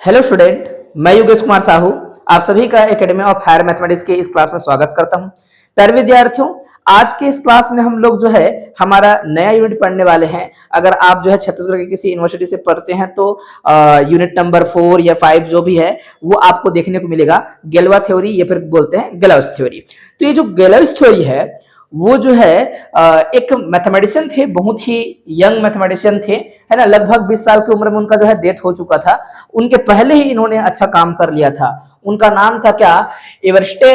Hello student, मैं योगेश कुमार साहू आप सभी का एकेडमी ऑफ हायर मैथमेटिक्स के इस क्लास में स्वागत करता हूं। प्यारे विद्यार्थियों, आज के इस क्लास में हम लोग जो है हमारा नया यूनिट पढ़ने वाले हैं। अगर आप जो है छत्तीसगढ़ की किसी यूनिवर्सिटी से पढ़ते हैं तो यूनिट नंबर 4 या 5 जो भी है वो आपको देखने को मिलेगा, गेलवा थ्योरी या फिर बोलते हैं गेलौस थ्योरी। तो ये जो गेलौस थ्योरी है वो जो है एक मैथमेटिशियन थे, बहुत ही यंग मैथमेटिशियन थे, है ना। लगभग 20 साल की उम्र में उनका जो है डेथ हो चुका था। उनके पहले ही इन्होंने अच्छा काम कर लिया था। उनका नाम था क्या? एवर्स्टे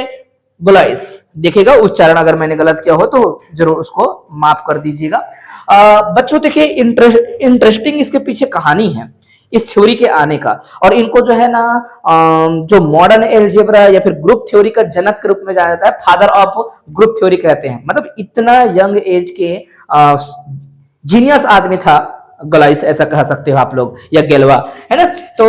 बुलाइस। देखिएगा उच्चारण अगर मैंने गलत किया हो तो जरूर उसको माफ कर दीजिएगा। बच्चों देखिए इंटरेस्टिंग इसके पीछे कहानी है इस थ्योरी के आने का। और इनको जो है ना जो मॉडर्न एलजेब्रा या फिर ग्रुप थ्योरी का जनक के रूप में जाना जाता है, फादर ऑफ ग्रुप थ्योरी कहते हैं। मतलब इतना यंग एज के जीनियस आदमी था गलाइस, ऐसा कह सकते हो आप लोग, या गेलवा, है ना। तो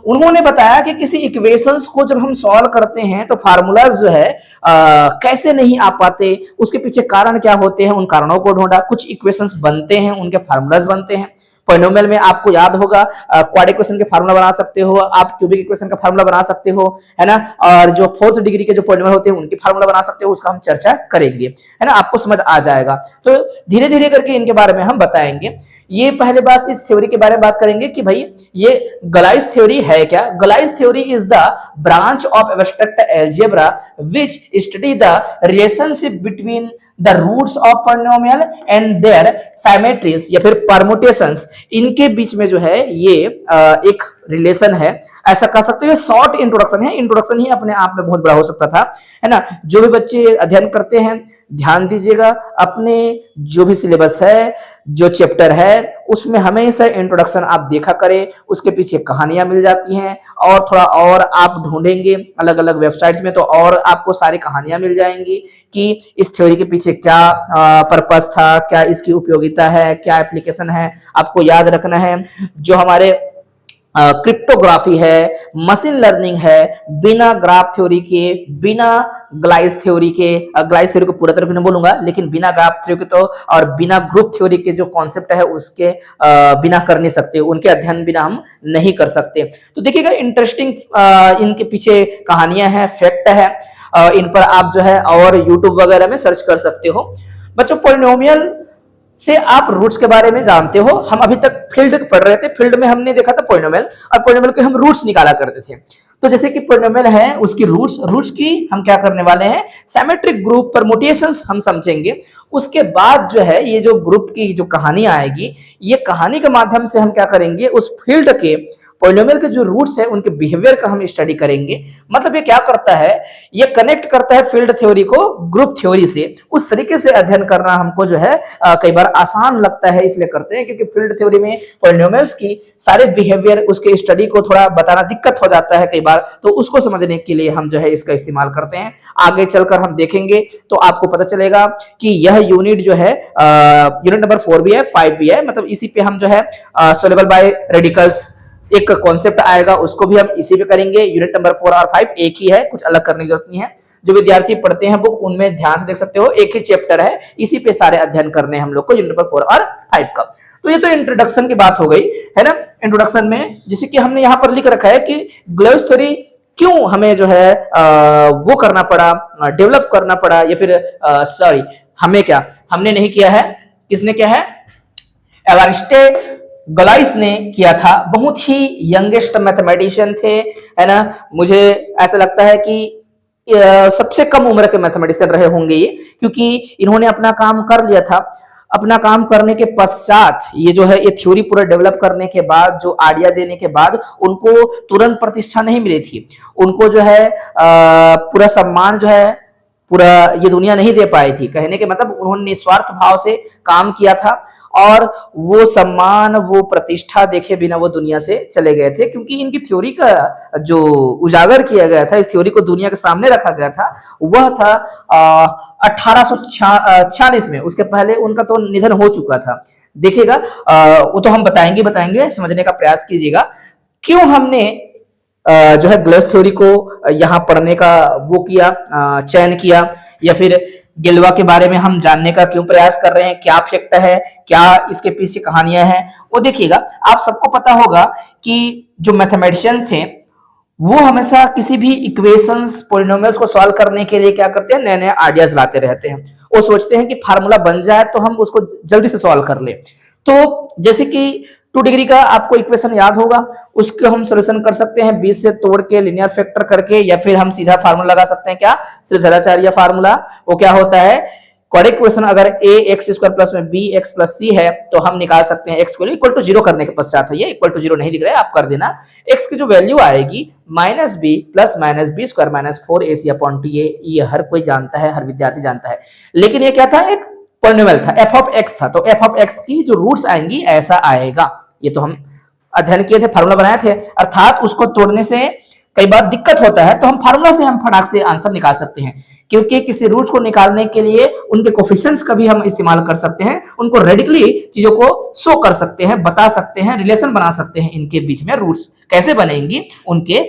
उन्होंने बताया कि किसी इक्वेशंस को जब हम सॉल्व करते हैं तो फार्मूलाज जो है कैसे नहीं आ पाते, उसके पीछे कारण क्या होते हैं, उन कारणों को ढूंढा। कुछ इक्वेशंस बनते हैं, उनके फार्मूलाज बनते हैं। पॉलिनोमियल में आपको याद होगा क्वाड इक्वेशन के फार्मूला बना सकते हो, आप क्यूबिक इक्वेशन का फार्मूला बना सकते हो, है ना। और जो 4th डिग्री के जो पॉलिनोमियल होते हैं उनकी फार्मूला बना सकते हो, उसका हम चर्चा करेंगे, है ना। आपको समझ आ जाएगा। तो धीरे धीरे करके इनके बारे में हम बताएंगे। ये पहले बात इस थ्योरी के बारे में बात करेंगे कि भाई ये गलाइस थ्योरी है क्या। Galois theory is the branch of abstract algebra which study the relationship between the roots of polynomial and their symmetries या फिर परमुटेशंस। इनके बीच में जो है ये एक रिलेशन है, ऐसा कह सकते हो। शॉर्ट इंट्रोडक्शन है, इंट्रोडक्शन ही अपने आप में बहुत बड़ा हो सकता था, है ना। जो भी बच्चे अध्ययन करते हैं ध्यान दीजिएगा, अपने जो भी सिलेबस है, जो चैप्टर है, उसमें हमेशा इंट्रोडक्शन आप देखा करें। उसके पीछे कहानियां मिल जाती हैं और थोड़ा और आप ढूंढेंगे अलग अलग वेबसाइट्स में तो और आपको सारी कहानियां मिल जाएंगी कि इस थ्योरी के पीछे क्या पर्पस था, क्या इसकी उपयोगिता है, क्या एप्लीकेशन है। आपको याद रखना है जो हमारे क्रिप्टोग्राफी है, मशीन लर्निंग है, बिना ग्राफ थ्योरी के, बिना ग्लाइस थ्योरी के, ग्लाइस थ्योरी को पूरा तरह नहीं बोलूंगा, लेकिन बिना ग्राफ थ्योरी के तो और बिना ग्रुप थ्योरी के जो कॉन्सेप्ट है उसके बिना कर नहीं सकते, उनके अध्ययन बिना हम नहीं कर सकते। तो देखिएगा इंटरेस्टिंग इनके पीछे कहानियां हैं, फैक्ट है। इन पर आप जो है और यूट्यूब वगैरह में सर्च कर सकते हो। बच्चों पॉलिनोमियल से आप रूट्स के बारे में जानते हो। हम अभी तक फील्ड पढ़ रहे थे, फील्ड में हमने देखा था पॉलिनोमियल, और पॉलिनोमियल के हम रूट्स निकाला करते थे। तो जैसे कि पॉलिनोमियल है उसकी रूट्स की हम क्या करने वाले हैं, सिमेट्रिक ग्रुप परमुटेशंस हम समझेंगे। उसके बाद जो है ये जो ग्रुप की जो कहानी आएगी, ये कहानी के माध्यम से हम क्या करेंगे, उस फील्ड के पॉलिनोमियल के जो रूट्स है उनके बिहेवियर का हम स्टडी करेंगे। मतलब ये क्या करता है, ये कनेक्ट करता है फील्ड थ्योरी को ग्रुप थ्योरी से। उस तरीके से अध्ययन करना हमको जो है कई बार आसान लगता है, इसलिए करते हैं क्योंकि फील्ड थ्योरी में पॉलिनोमियल्स की सारे बिहेवियर, उसके स्टडी को थोड़ा बताना दिक्कत हो जाता है कई बार, तो उसको समझने के लिए हम जो है इसका इस्तेमाल करते हैं। आगे चलकर हम देखेंगे तो आपको पता चलेगा कि यह यूनिट जो है यूनिट नंबर 4 भी है, 5 भी है। मतलब इसी पे हम जो है सोल्यूबल बाय रेडिकल्स एक कॉन्सेप्ट आएगा, उसको भी हम इसी पे करेंगे। यूनिट नंबर 4 और 5 एक ही है, कुछ अलग करने की जरूरत नहीं है। जो विद्यार्थी पढ़ते हैं बुक उनमें ध्यान से देख सकते हो, एक ही चैप्टर है, इसी पे सारे अध्ययन करने हैं हम लोग को यूनिट नंबर 4 और 5 का। तो ये तो इंट्रोडक्शन की बात हो गई, है ना। इंट्रोडक्शन में जैसे कि हमने यहाँ पर लिख रखा है कि ग्लाइस थ्योरी क्यों हमें जो है वो करना पड़ा, डेवलप करना पड़ा, या फिर सॉरी हमें क्या, हमने नहीं किया है, किसने किया है, एवर्स्टे गलाइस ने किया था। बहुत ही यंगेस्ट मैथमेटिशियन थे, है ना। मुझे ऐसा लगता है कि सबसे कम उम्र के मैथमेटिशियन रहे होंगे ये, क्योंकि इन्होंने अपना काम कर लिया था। अपना काम करने के पश्चात ये जो है ये थ्योरी पूरा डेवलप करने के बाद, जो आइडिया देने के बाद उनको तुरंत प्रतिष्ठा नहीं मिली थी। उनको जो है पूरा सम्मान जो है पूरा ये दुनिया नहीं दे पाई थी। कहने के मतलब उन्होंने निस्वार्थ भाव से काम किया था और वो सम्मान, वो प्रतिष्ठा देखे बिना वो दुनिया से चले गए थे, क्योंकि इनकी थ्योरी का जो उजागर किया गया था, इस थ्योरी को दुनिया के सामने रखा गया था, वह था 1846 में। उसके पहले उनका तो निधन हो चुका था। देखिएगा वो तो हम बताएंगे, समझने का प्रयास कीजिएगा क्यों हमने जो है ग्लाइस थ्योरी को यहाँ पढ़ने का वो किया, चयन किया, या फिर गिलवा के बारे में हम जानने का क्यों प्रयास कर रहे हैं, क्या फैक्ट है, क्या इसके पीछे कहानियां हैं, वो देखिएगा। आप सबको पता होगा कि जो मैथमेटिशियंस थे वो हमेशा किसी भी इक्वेशंस पॉलिनोमियल्स को सॉल्व करने के लिए क्या करते हैं, नए नए आइडियाज लाते रहते हैं। वो सोचते हैं कि फार्मूला बन जाए तो हम उसको जल्दी से सॉल्व कर ले। तो जैसे कि 2 डिग्री का आपको इक्वेशन याद होगा, उसको हम सोल्यूशन कर सकते हैं 20 से तोड़ के लिनियर फैक्टर करके, या फिर हम सीधा फार्मूला लगा सकते हैं, क्या, श्रीधराचार्य फार्मूला। वो क्या होता है, करेक्ट क्वेश्चन अगर a x स्क्वायर प्लस में b x प्लस c है तो हम निकाल सकते हैं x को इक्वल टू 0 करने के पश्चात है, ये इक्वल टू 0 नहीं दिख रहा है, आप कर देना। x की जो वैल्यू आएगी minus B plus minus B square minus 4ac upon T, ये हर कोई जानता है, हर विद्यार्थी जानता है। लेकिन ये क्या था, एक पॉलिनोमियल था, f ऑफ x था, तो f ऑफ x की जो रूट्स आएंगी ऐसा आएगा। ये तो हम अध्ययन किए थे, फार्मूला बनाए थे। अर्थात उसको तोड़ने से कई बार दिक्कत होता है, तो हम फार्मूला से हम फटाक से आंसर निकाल सकते हैं, क्योंकि किसी रूट्स को निकालने के लिए उनके कोफिशिएंट्स का भी हम इस्तेमाल कर सकते हैं, उनको रेडिकली चीजों को शो कर सकते हैं, बता सकते हैं, रिलेशन बना सकते हैं इनके बीच में। रूट्स कैसे बनेंगी, उनके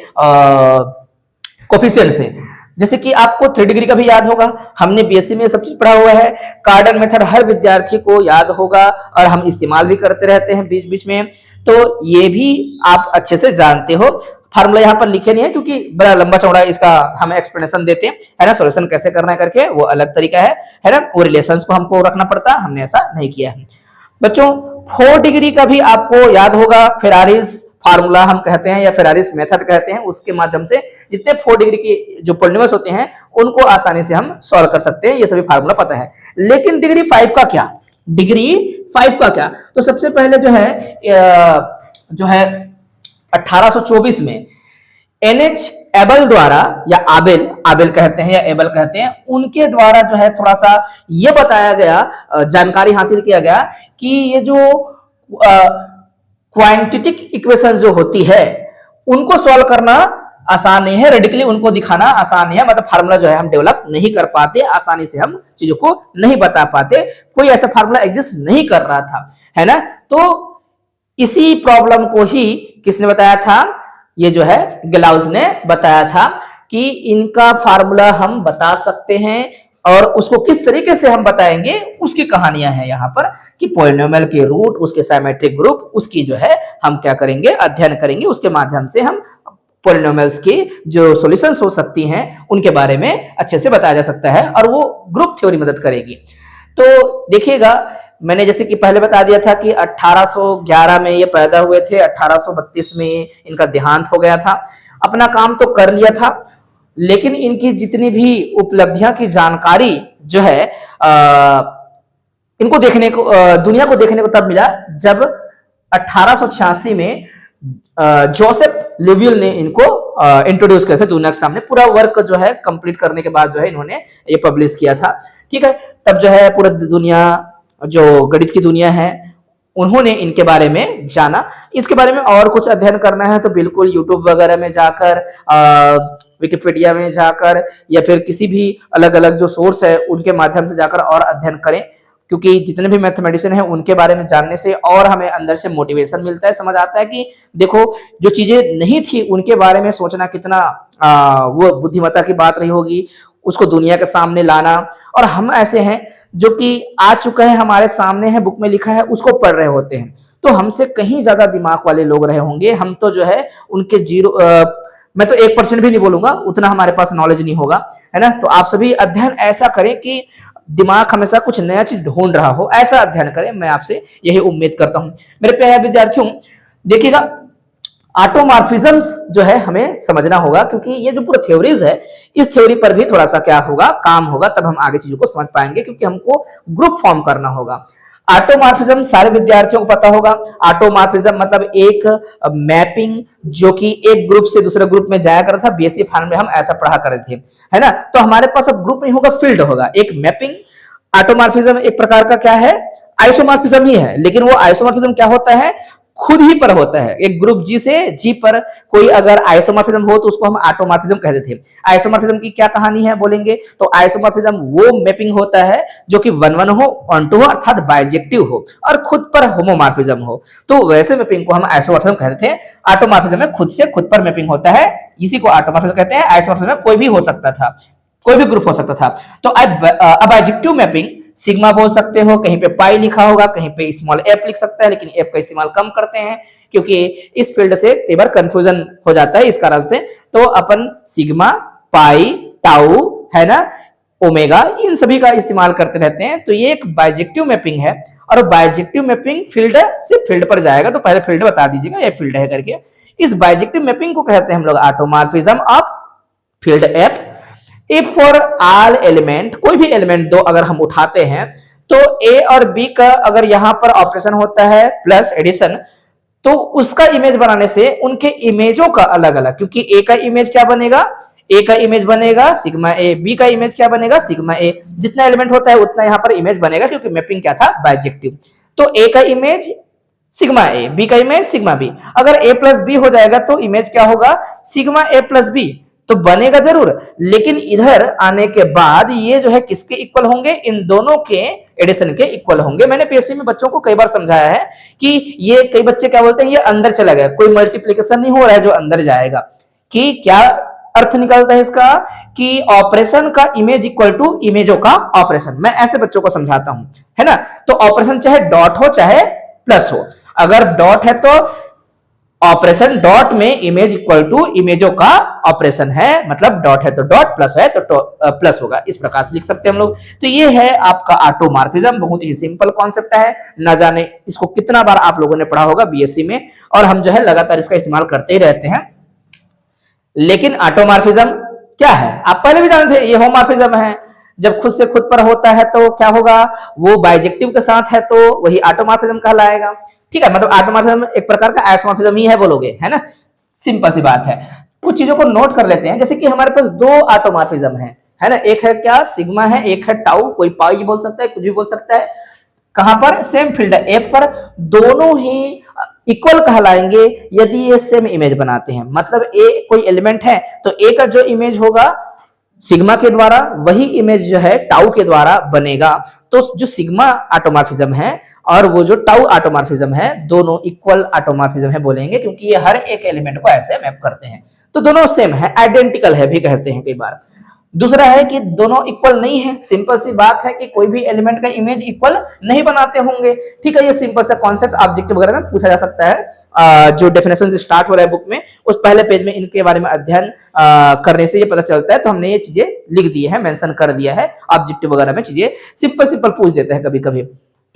कोफिशिएंट से। जैसे कि आपको 3 डिग्री का भी याद होगा, हमने बीएससी में सब चीज पढ़ा हुआ है। कार्डन मेथड हर विद्यार्थी को याद होगा और हम इस्तेमाल भी करते रहते हैं बीच बीच में, तो ये भी आप अच्छे से जानते हो। फार्मूला यहाँ पर लिखे नहीं है क्योंकि बड़ा लंबा चौड़ा इसका हम एक्सप्लेनेशन देते हैं, है ना, सॉल्यूशन कैसे करना है करके, वो अलग तरीका है ना, वो रिलेशंस को हमको रखना पड़ता है, हमने ऐसा नहीं किया है। बच्चों 4 डिग्री का भी आपको याद होगा, फेरारिस फार्मूला हम कहते हैं या फेरारिस मेथड कहते हैं, उसके माध्यम से जितने 4 डिग्री के जो पॉलिनोमियल्स होते हैं उनको आसानी से हम सॉल्व कर सकते हैं, ये सभी फार्मूला पता है। लेकिन डिग्री 5 का क्या, डिग्री 5 का क्या, तो सबसे पहले जो है 1824 में NH एबल द्वारा, या आबेल कहते हैं या एबल कहते हैं, उनके द्वारा जो है थोड़ा सा ये बताया गया, जानकारी हासिल किया गया कि ये जो क्वांटिटिक इक्वेशन जो होती है उनको सॉल्व करना आसान नहीं है, रेडिकली उनको दिखाना आसान नहीं है, मतलब फार्मूला जो है हम डेवलप नहीं कर पाते, आसानी से हम चीजों को नहीं बता पाते, कोई ऐसा फार्मूला एग्जिस्ट नहीं कर रहा था, है ना। तो इसी प्रॉब्लम को ही किसने बताया था, ये जो है ग्लाउज ने बताया था कि इनका फार्मूला हम बता सकते हैं, और उसको किस तरीके से हम बताएंगे उसकी कहानियां हैं यहाँ पर, कि पॉलिनोमियल के रूट, उसके सिमेट्रिक ग्रुप, उसकी जो है हम क्या करेंगे, अध्ययन करेंगे, उसके माध्यम से हम पॉलिनोमियल्स की जो सॉल्यूशंस हो सकती हैं उनके बारे में अच्छे से बताया जा सकता है, और वो ग्रुप थ्योरी मदद करेगी। तो देखिएगा, मैंने जैसे कि पहले बता दिया था कि 1811 में ये पैदा हुए थे, 1832 में इनका देहांत हो गया था। अपना काम तो कर लिया था, लेकिन इनकी जितनी भी उपलब्धियां की जानकारी जो है इनको देखने को, दुनिया को देखने को तब मिला जब 1886 में जोसेफ लिविल ने इनको इंट्रोड्यूस किया था दुनिया के सामने। पूरा वर्क जो है कंप्लीट करने के बाद जो है इन्होंने ये पब्लिश किया था, ठीक है। तब जो है पूरा दुनिया, जो गणित की दुनिया है, उन्होंने इनके बारे में जाना। इसके बारे में और कुछ अध्ययन करना है तो बिल्कुल यूट्यूब वगैरह में जाकर, विकिपीडिया में जाकर, या फिर किसी भी अलग अलग जो सोर्स है उनके माध्यम से जाकर और अध्ययन करें, क्योंकि जितने भी मैथमेटिशियन हैं उनके बारे में जानने से और हमें अंदर से मोटिवेशन मिलता है, समझ आता है कि देखो जो चीजें नहीं थी उनके बारे में सोचना कितना वो बुद्धिमत्ता की बात रही होगी, उसको दुनिया के सामने लाना। और हम ऐसे हैं जो कि आ चुका है, हमारे सामने है, बुक में लिखा है, उसको पढ़ रहे होते हैं, तो हमसे कहीं ज्यादा दिमाग वाले लोग रहे होंगे। हम तो जो है उनके मैं तो 1% भी नहीं बोलूंगा, उतना हमारे पास नॉलेज नहीं होगा, है ना। तो आप सभी अध्ययन ऐसा करें कि दिमाग हमेशा कुछ नया चीज ढूंढ रहा हो, ऐसा अध्ययन करें, मैं आपसे यही उम्मीद करता हूं। मेरे प्यारे विद्यार्थियों, देखिएगा, ऑटोमॉर्फिज्म्स जो है हमें समझना होगा, क्योंकि ये जो पूरा थ्योरीज है, इस थ्योरी पर भी थोड़ा सा क्या होगा, काम होगा, तब हम आगे चीजों को समझ पाएंगे, क्योंकि हमको ग्रुप फॉर्म करना होगा। ऑटोमॉर्फिज्म सारे विद्यार्थियों को पता होगा। ऑटोमॉर्फिज्म मतलब एक मैपिंग जो कि एक ग्रुप से दूसरे ग्रुप में जाया करता था। बीएससी फार्म में हम ऐसा पढ़ा करते थे, है ना। तो हमारे पास अब ग्रुप नहीं होगा, फील्ड होगा, एक मैपिंग। ऑटोमॉर्फिज्म एक प्रकार का क्या है, आइसोमॉर्फिज्म ही है, लेकिन वो आइसोमॉर्फिज्म क्या होता है, खुद ही पर होता है। एक ग्रुप जी से जी पर कोई अगर आइसोमॉर्फिज्म हो तो उसको हम ऑटोमॉर्फिज्म कहते थे। आइसोमॉर्फिज्म की क्या कहानी है बोलेंगे तो आइसोमॉर्फिज्म वो मैपिंग होता है जो कि 1-1 हो, 1-2 हो, अर्थात बाइजेक्टिव हो और खुद पर होमोमॉर्फिज्म हो। तो वैसे मैपिंग को हम आइसोमॉर्फिज्म कहते थे। ऑटोमॉर्फिज्म में खुद से खुद पर मैपिंग होता है, इसी को ऑटोमॉर्फिज्म कहते हैं। आइसोमॉर्फिज्म में कोई भी हो सकता था, कोई भी ग्रुप हो सकता था। तो अब बाइजेक्टिव मैपिंग सिग्मा बोल सकते हो, कहीं पे पाई लिखा होगा, कहीं पे स्मॉल एफ लिख सकता है, लेकिन एफ का इस्तेमाल कम करते हैं क्योंकि इस फील्ड से कई बार कंफ्यूजन हो जाता है इस कारण से। तो अपन सिग्मा, पाई, टाउ, है ना, ओमेगा, इन सभी का इस्तेमाल करते रहते हैं। तो ये एक बाइजेक्टिव मैपिंग है और बाइजेक्टिव मैपिंग फील्ड से फील्ड पर जाएगा। तो पहले फील्ड बता दीजिएगा, ये फील्ड है करके। इस बाइजेक्टिव मैपिंग को कहते हैं हम लोग automorphism of field F. If for all element, कोई भी एलिमेंट दो अगर हम उठाते हैं तो ए और बी का अगर यहां पर ऑपरेशन होता है प्लस एडिशन, तो उसका इमेज बनाने से उनके इमेजों का अलग अलग, क्योंकि ए का इमेज क्या बनेगा, ए का इमेज बनेगा सिग्मा ए, बी का इमेज क्या बनेगा सिग्मा ए। जितना एलिमेंट होता है उतना यहां पर इमेज बनेगा क्योंकि मैपिंग क्या था, बाइजेक्टिव। तो ए का इमेज सिग्मा ए, बी का इमेज सिग्मा बी। अगर ए प्लस बी हो जाएगा तो इमेज क्या होगा, सिग्मा ए प्लस बी। तो बनेगा जरूर, लेकिन इधर आने के बाद ये जो है किसके इक्वल होंगे, इन दोनों के एडिशन के इक्वल होंगे। मैंने पीएससी में बच्चों को कई बार समझाया है कि ये कई बच्चे क्या बोलते हैं, ये अंदर चला गया, कोई मल्टीप्लीकेशन नहीं हो रहा है जो अंदर जाएगा। कि क्या अर्थ निकलता है इसका, कि ऑपरेशन का इमेज इक्वल टू इमेजों का ऑपरेशन। मैं ऐसे बच्चों को समझाता हूं, है ना। तो ऑपरेशन चाहे डॉट हो चाहे प्लस हो, अगर डॉट है तो ऑपरेशन डॉट में इमेज इक्वल टू इमेजों का ऑपरेशन है, मतलब डॉट है तो डॉट, प्लस है तो प्लस होगा। इस प्रकार से लिख सकते हैं हम लोग। तो ये है आपका ऑटोमॉर्फिज्म, बहुत ही सिंपल कॉन्सेप्ट है। ना जाने इसको कितना बार आप लोगों ने पढ़ा होगा बीएससी में, और हम जो है लगातार इसका इस्तेमाल करते ही रहते हैं। लेकिन ऑटोमॉर्फिज्म क्या है आप पहले भी जानते थे, ये होमॉर्फिज्म है। जब खुद से खुद पर होता है तो क्या होगा, वो बाइजेक्टिव के साथ है तो वही ऑटोमॉर्फिज्म कहलाएगा। ठीक है, मतलब ऑटोमॉर्फिज्म एक प्रकार का आइसोमॉर्फिज्म ही है बोलोगे, है ना। सिंपल सी बात है। कुछ चीजों को नोट कर लेते हैं, जैसे कि हमारे पास दो ऑटोमॉर्फिज्म है ना। एक है क्या, सिग्मा है, एक है टाउ। कोई पाई बोल सकता है, कुछ भी बोल सकता है। कहां पर, सेम फील्ड एफ पर। दोनों ही इक्वल कहलाएंगे यदि ये सेम इमेज बनाते हैं। मतलब ए कोई एलिमेंट है तो ए का जो इमेज होगा सिग्मा के द्वारा, वही इमेज जो है टाउ के द्वारा बनेगा। तो जो सिग्मा ऑटोमॉर्फिज्म है और वो जो टाउ ऑटोमॉर्फिज्म है, दोनों इक्वल ऑटोमॉर्फिज्म है बोलेंगे, क्योंकि ये हर एक एलिमेंट को ऐसे मैप करते हैं। तो दोनों सेम है, आइडेंटिकल है भी कहते हैं कई बार। दूसरा है कि दोनों इक्वल नहीं है। सिंपल सी बात है कि कोई भी एलिमेंट का इमेज इक्वल नहीं बनाते होंगे। ठीक है, ये सिंपल सा कॉन्सेप्ट ऑब्जेक्टिव वगैरह में पूछा जा सकता है। जो डेफिनेशन स्टार्ट हो रहा है बुक में, उस पहले पेज में इनके बारे में अध्ययन करने से ये पता चलता है। तो हमने ये चीजें लिख दी है, मेंशन कर दिया है। ऑब्जेक्टिव वगैरह में चीजें सिंपल पूछ देते हैं कभी कभी।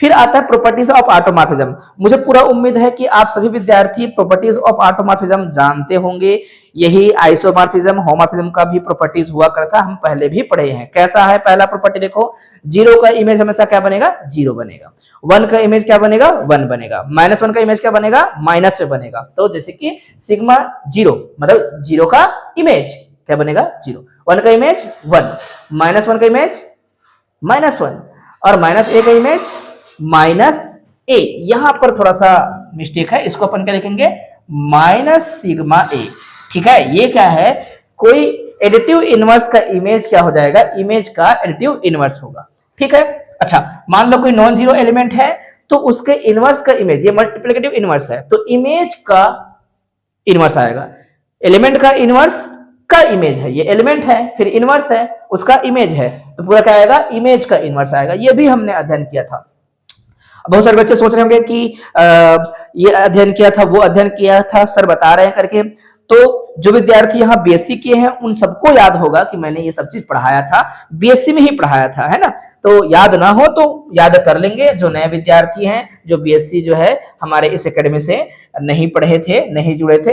फिर आता है प्रॉपर्टीज ऑफ ऑटोमॉर्फिज्म। मुझे पूरा उम्मीद है कि आप सभी विद्यार्थी प्रॉपर्टीज ऑफ ऑटोमॉर्फिज्म जानते होंगे। यही आइसोमॉर्फिज्म, होमोमॉर्फिज्म का भी प्रॉपर्टीज हुआ करता, हम पहले भी पढ़े हैं। कैसा है पहला प्रॉपर्टी देखो, जीरो का इमेज हमेशा क्या बनेगा, जीरो बनेगा। वन का इमेज क्या बनेगा, वन बनेगा। माइनस वन का इमेज क्या बनेगा, माइनस में बनेगा। तो जैसे कि सिग्मा जीरो, मतलब जीरो का इमेज क्या बनेगा, जीरो। वन का इमेज वन, माइनस वन का इमेज माइनस वन, और माइनस ए का इमेज माइनस ए। यहां पर थोड़ा सा मिस्टेक है, इसको अपन क्या लिखेंगे, माइनस सिग्मा ए। ठीक है, ये क्या है, कोई एडिटिव इनवर्स का इमेज क्या हो जाएगा, इमेज का एडिटिव इनवर्स होगा। ठीक है, अच्छा मान लो कोई नॉन जीरो एलिमेंट है तो उसके इनवर्स का इमेज, ये मल्टीप्लिकेटिव इनवर्स है तो इमेज का इनवर्स आएगा। एलिमेंट का इनवर्स का इमेज है, ये एलिमेंट है फिर इनवर्स है, उसका इमेज है, तो पूरा क्या आएगा, इमेज का इनवर्स आएगा। ये भी हमने अध्ययन किया था। बहुत सारे बच्चे सोच रहे होंगे कि ये अध्ययन किया था, वो अध्ययन किया था, सर बता रहे हैं करके। तो जो विद्यार्थी यहाँ बीएससी किए हैं उन सबको याद होगा कि मैंने ये सब चीज पढ़ाया था, बीएससी में ही पढ़ाया था, है ना। तो याद ना हो तो याद कर लेंगे। जो नए विद्यार्थी हैं, जो बीएससी जो है हमारे इस एकेडमी से नहीं पढ़े थे, नहीं जुड़े थे,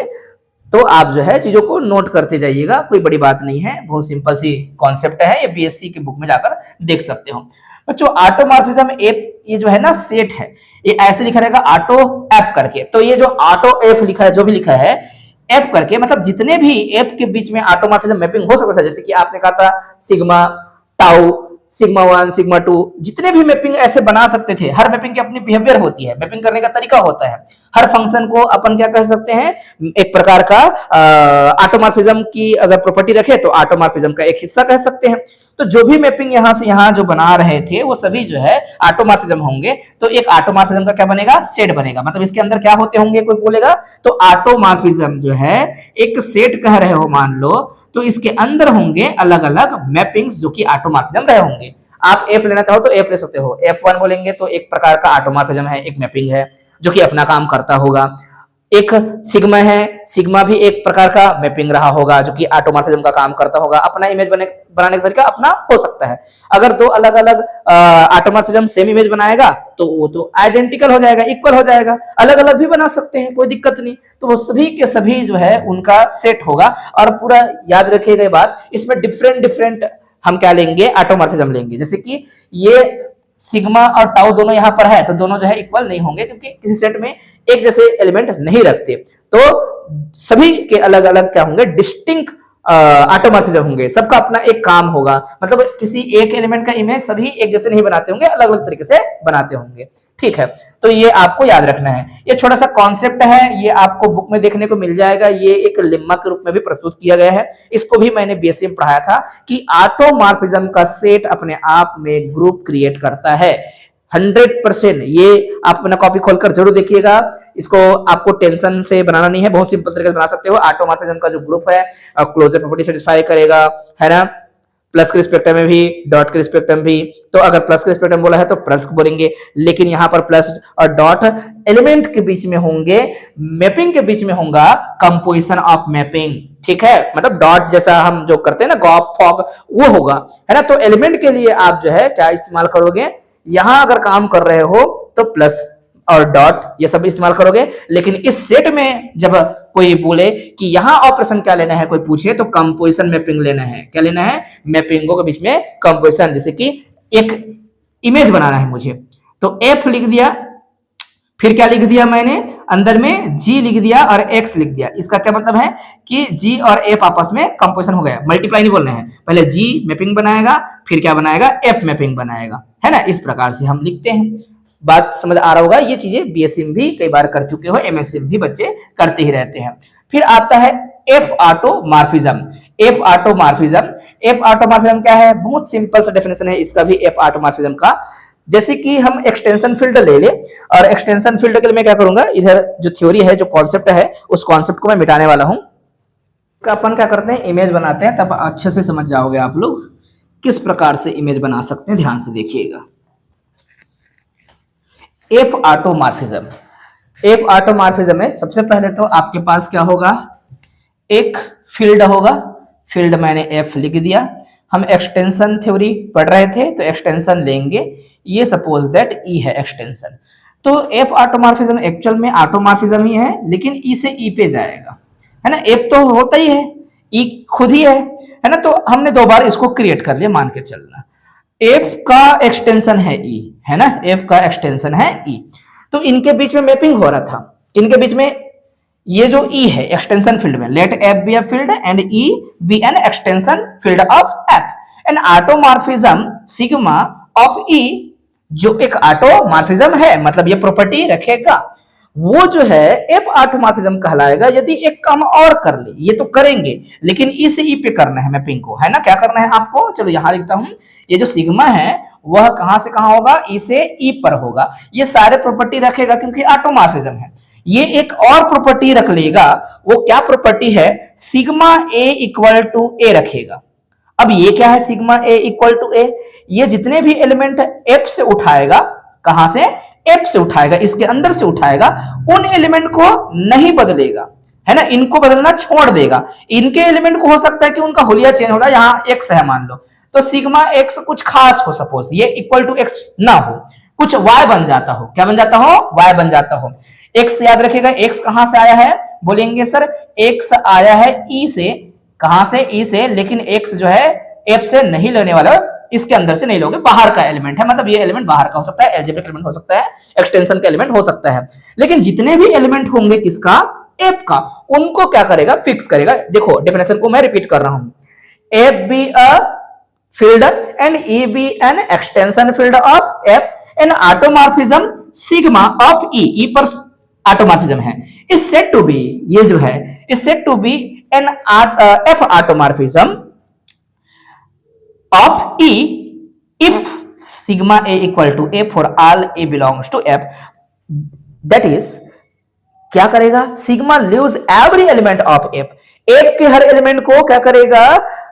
तो आप जो है चीजों को नोट करते जाइएगा। कोई बड़ी बात नहीं है, बहुत सिंपल सी कॉन्सेप्ट है। ये बीएससी की बुक में जाकर देख सकते हो बच्चों। ऑटोमॉर्फिज्म एफ, ये जो है ना सेट है, ये ऐसे लिखा रहेगा ऑटो एफ करके। तो ये जो ऑटो एफ लिखा है, जो भी लिखा है एफ करके, मतलब जितने भी एफ के बीच में ऑटोमॉर्फिज्म मैपिंग हो सकता है, जैसे कि आपने कहा था sigma tau, sigma one, sigma two, जितने भी मैपिंग ऐसे बना सकते थे। हर मैपिंग की अपनी बिहेवियर होती है, मैपिंग करने का तरीका होता है। हर फंक्शन को अपन क्या कह सकते हैं, एक प्रकार का ऑटोमॉर्फिज्म की अगर प्रॉपर्टी रखे तो ऑटोमॉर्फिज्म का एक हिस्सा कह सकते हैं। तो जो भी मैपिंग यहां से यहां जो बना रहे थे वो सभी जो है ऑटोमॉर्फिज्म होंगे। तो एक ऑटोमॉर्फिज्म का क्या बनेगा, सेट बनेगा। मतलब इसके अंदर क्या होते होंगे, कोई बोलेगा तो ऑटोमॉर्फिज्म जो है एक सेट कह रहे हो मान लो, तो इसके अंदर होंगे अलग अलग मैपिंग्स जो कि ऑटोमॉर्फिज्म रहे होंगे। आप एफ लेना चाहो तो एफ ले सकते हो। F1 बोलेंगे तो एक प्रकार का ऑटोमॉर्फिज्म है, एक मैपिंग है जो कि अपना काम करता होगा। एक सिग्मा है, सिग्मा भी एक प्रकार का मैपिंग रहा होगा जो कि ऑटोमॉर्फिज्म का काम करता होगा। अपना इमेज बनाने का तरीका अपना हो सकता है। अगर दो अलग अलग ऑटोमॉर्फिज्म सेम इमेज बनाएगा तो वो तो आइडेंटिकल हो जाएगा, इक्वल हो जाएगा। अलग अलग भी बना सकते हैं, कोई दिक्कत नहीं। तो वो सभी के सभी जो है उनका सेट होगा। और पूरा याद रखिएगा ये बात, इसमें डिफरेंट डिफरेंट हम क्या लेंगे, ऑटोमॉर्फिज्म लेंगे। जैसे कि ये सिग्मा और टाउ दोनों यहां पर है तो दोनों जो है इक्वल नहीं होंगे, क्योंकि किसी सेट में एक जैसे एलिमेंट नहीं रखते। तो सभी के अलग अलग क्या होंगे, डिस्टिंक्ट ऑटोमॉर्फिज्म होंगे, सबका अपना एक काम होगा। मतलब किसी एक एलिमेंट का इमेज सभी एक जैसे नहीं बनाते होंगे, अलग अलग तरीके से बनाते होंगे। ठीक है, तो ये आपको याद रखना है। ये छोटा सा कॉन्सेप्ट है, ये आपको बुक में देखने को मिल जाएगा। ये एक लेम्मा के रूप में भी प्रस्तुत किया गया है। इसको भी मैंने बीएससी में पढ़ाया था कि ऑटोमॉर्फिज्म का सेट अपने आप में ग्रुप क्रिएट करता है 100%। ये आप अपना कॉपी खोलकर जरूर देखिएगा। इसको आपको टेंशन से बनाना नहीं है, बहुत सिंपल तरीके से बना सकते हो। ऑटोमॉर्फिज्म का जो ग्रुप है क्लोजर प्रॉपर्टी सेटिस्फाई करेगा, है ना। प्लस के रिस्पेक्ट में भी, डॉट के रिस्पेक्ट में भी। तो अगर प्लस के रिस्पेक्ट में बोला है तो प्लस बोलेंगे, लेकिन यहाँ पर प्लस और डॉट एलिमेंट के बीच में होंगे, मैपिंग के बीच में होगा कंपोजिशन ऑफ मैपिंग। ठीक है, मतलब डॉट जैसा हम जो करते हैं ना, गॉप फॉग, वो होगा, है ना। तो एलिमेंट के लिए आप जो है क्या इस्तेमाल करोगे, यहां अगर काम कर रहे हो तो प्लस और डॉट ये सब इस्तेमाल करोगे। लेकिन इस सेट में जब कोई बोले कि यहां ऑपरेशन क्या लेना है, कोई पूछे, तो कंपोजिशन मैपिंग लेना है। क्या लेना है, मैपिंगों के बीच में कंपोजिशन। जैसे कि एक इमेज बनाना है मुझे, तो एफ लिख दिया, फिर क्या लिख दिया मैंने, अंदर में जी लिख दिया और एक्स लिख दिया। इसका क्या मतलब है कि जी और एफ आपस में कंपोजिशन हो गया। मल्टीप्लाई नहीं बोलना है, पहले जी मैपिंग बनाएगा, फिर क्या बनाएगा, एफ मैपिंग बनाएगा, है ना। इस प्रकार से हम लिखते हैं। बात समझ आ रहा होगा। ये चीजें बीएससी में भी कई बार कर चुके हो, एमएससी में भी बच्चे करते ही रहते हैं। फिर आता है F automorphism. F automorphism, F automorphism क्या है, बहुत सिंपल सा डेफिनेशन है इसका भी एफ ऑटोमॉर्फिज्म का। जैसे कि हम एक्सटेंशन फील्ड ले ले, और एक्सटेंशन फील्ड के लिए मैं क्या करूंगा, इधर जो थ्योरी है, जो कॉन्सेप्ट है, उस कॉन्सेप्ट को मैं मिटाने वाला हूं। अपन क्या करते हैं, इमेज बनाते हैं, तब अच्छे से समझ जाओगे आप लोग किस प्रकार से इमेज बना सकते हैं। ध्यान से देखिएगा। एफ ऑटोमॉर्फिज्म, एफ ऑटोमॉर्फिज्म में सबसे पहले तो आपके पास क्या होगा, एक फील्ड होगा। फील्ड मैंने एफ लिख दिया। हम एक्सटेंशन थ्योरी पढ़ रहे थे तो एक्सटेंशन लेंगे। ये सपोज दैट ई है एक्सटेंशन। तो एफ ऑटोमॉर्फिज्म एक्चुअल में ऑटोमॉर्फिज्म ही है, लेकिन ई से ई पे जाएगा, है ना। एफ तो होता ही है, ई खुद ही है ना। तो हमने दो बार इसको क्रिएट कर लिया, मान के चलना। एफ का एक्सटेंशन है ई, है ना, एफ का एक्सटेंशन है ई। तो इनके बीच में मैपिंग हो रहा था। इनके बीच में ये जो ई है एक्सटेंशन फील्ड में, let F be a field and E be an extension field of F. An automorphism sigma of E, जो एक ऑटोमॉर्फिज्म है, मतलब ये प्रॉपर्टी रखेगा, वो जो है एफ ऑटोमॉर्फिज्म कहलाएगा। यदि एक काम और कर ले, ये तो करेंगे, लेकिन ई से ई पे करना है मैपिंग को, है ना। क्या करना है आपको, चलो यहां लिखता हूं। ये जो सिग्मा है वह कहां से कहां होगा, ई से ई पर होगा। ये सारे प्रॉपर्टी रखेगा क्योंकि ऑटोमॉर्फिज्म है। ये एक और प्रॉपर्टी रख लेगा, वो क्या प्रॉपर्टी है, सिग्मा ए इक्वल टू ए रखेगा। अब ये क्या है, सिग्मा ए इक्वल टू ए, ये जितने भी एलिमेंट एफ से उठाएगा, कहां से, एफ से उठाएगा, इसके अंदर से उठाएगा, उन एलिमेंट को नहीं बदलेगा, है ना। इनको बदलना छोड़ देगा। इनके एलिमेंट को हो सकता है कि उनका हुलिया चेंज होगा, यहां एक्स है मान लो, तो सिग्मा एक्स कुछ खास हो, सपोज ये इक्वल टू एक्स ना हो, कुछ वाई बन जाता हो। क्या बन जाता हो, वाई बन जाता हो। एक्स याद रखिएगा, एक्स कहां से आया है, बोलेंगे सर एक्स आया है ई से। कहां से, ई से, लेकिन एक्स जो है एफ से नहीं लेने वाला, इसके अंदर से नहीं लोगे, बाहर का एलिमेंट है, मतलब ये एलिमेंट बाहर का हो सकता है, एल्जेब्रिक एलिमेंट हो सकता है, एक्सटेंशन का एलिमेंट हो सकता है। लेकिन जितने भी एलिमेंट होंगे किसका, एफ का, उनको क्या करेगा, फिक्स करेगा। देखो डेफिनेशन को मैं रिपीट कर रहा हूं, F be a field and E be an extension field of F, an automorphism sigma of E, E पर ऑटोमॉर्फिज्म है, इज सेड टू बी, ये जो है is said to be an F automorphism of E if sigma A equal to A for all A belongs to F, that is क्या करेगा, sigma leaves every element of F, एक के हर element को क्या करेगा,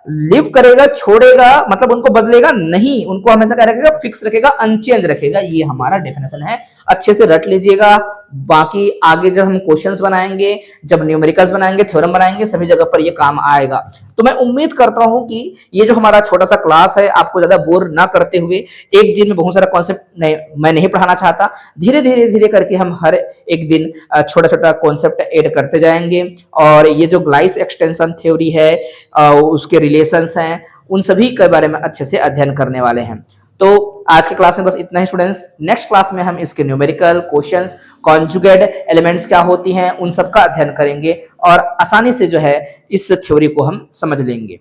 लिव करेगा, छोड़ेगा, मतलब उनको बदलेगा नहीं, उनको हमेशा क्या रखेगा, फिक्स रखेगा, अनचेंज रखेगा। ये हमारा डेफिनेशन है, अच्छे से रट लीजिएगा। बाकी आगे जब हम क्वेश्चंस बनाएंगे, जब न्यूमेरिकल्स बनाएंगे, थ्योरम बनाएंगे, सभी जगह पर ये काम आएगा। तो मैं उम्मीद करता हूं कि ये जो हमारा छोटा सा क्लास है आपको ज्यादा बोर ना करते हुए, एक दिन में बहुत सारा कॉन्सेप्ट मैं नहीं पढ़ाना चाहता, धीरे धीरे धीरे करके हम हर एक दिन छोटा छोटा कॉन्सेप्ट ऐड करते जाएंगे। और ये जो ग्लाइस एक्सटेंशन थ्योरी है, उसके रिलेशंस हैं, उन सभी के बारे में अच्छे से अध्ययन करने वाले हैं। तो आज के क्लास में बस इतना ही स्टूडेंट्स। नेक्स्ट क्लास में हम इसके न्यूमेरिकल क्वेश्चंस, कॉन्जुगेट एलिमेंट्स क्या होती हैं, उन सब का अध्ययन करेंगे और आसानी से जो है इस थ्योरी को हम समझ लेंगे।